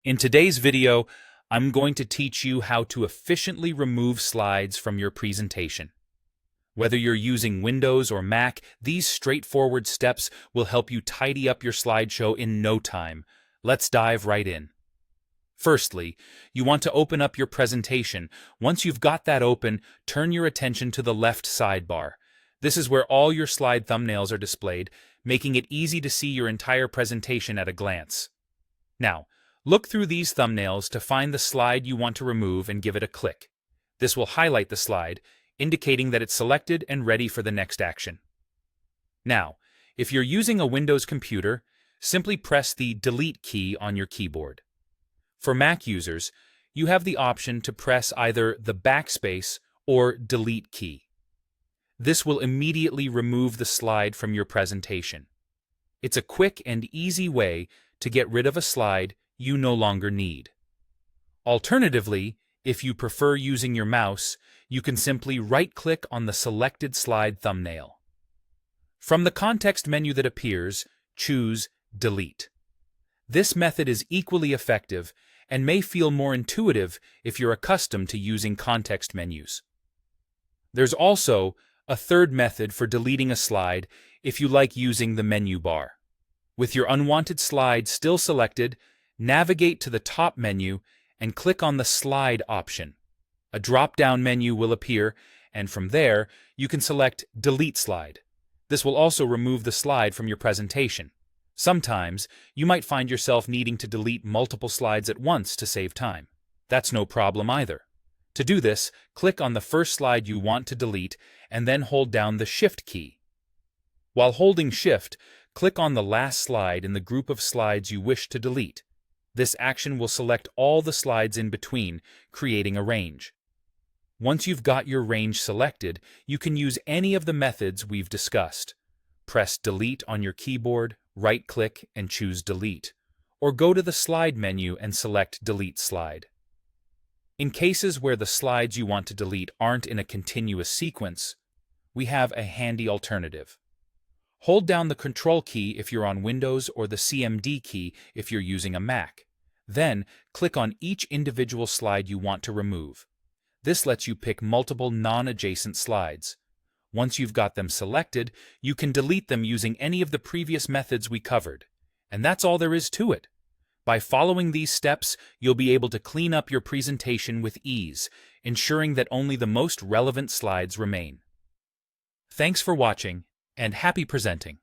In today's video, I'm going to teach you how to efficiently remove slides from your presentation. Whether you're using Windows or Mac, these straightforward steps will help you tidy up your slideshow in no time. Let's dive right in. Firstly, you want to open up your presentation. Once you've got that open, turn your attention to the left sidebar. This is where all your slide thumbnails are displayed, making it easy to see your entire presentation at a glance. Now, look through these thumbnails to find the slide you want to remove and give it a click. This will highlight the slide, indicating that it's selected and ready for the next action. Now, if you're using a Windows computer, simply press the Delete key on your keyboard. For Mac users, you have the option to press either the Backspace or Delete key. This will immediately remove the slide from your presentation. It's a quick and easy way to get rid of a slide you no longer need. Alternatively, if you prefer using your mouse, you can simply right-click on the selected slide thumbnail. From the context menu that appears, choose Delete. This method is equally effective and may feel more intuitive if you're accustomed to using context menus. There's also a third method for deleting a slide if you like using the menu bar. With your unwanted slide still selected, navigate to the top menu and click on the Slide option. A drop-down menu will appear, and from there, you can select Delete Slide. This will also remove the slide from your presentation. Sometimes, you might find yourself needing to delete multiple slides at once to save time. That's no problem either. To do this, click on the first slide you want to delete and then hold down the Shift key. While holding Shift, click on the last slide in the group of slides you wish to delete. This action will select all the slides in between, creating a range. Once you've got your range selected, you can use any of the methods we've discussed. Press Delete on your keyboard, right-click and choose Delete, or go to the Slide menu and select Delete Slide. In cases where the slides you want to delete aren't in a continuous sequence, we have a handy alternative. Hold down the Control key if you're on Windows or the CMD key if you're using a Mac. Then, click on each individual slide you want to remove. This lets you pick multiple non-adjacent slides. Once you've got them selected, you can delete them using any of the previous methods we covered. And that's all there is to it. By following these steps, you'll be able to clean up your presentation with ease, ensuring that only the most relevant slides remain. Thanks for watching, and happy presenting!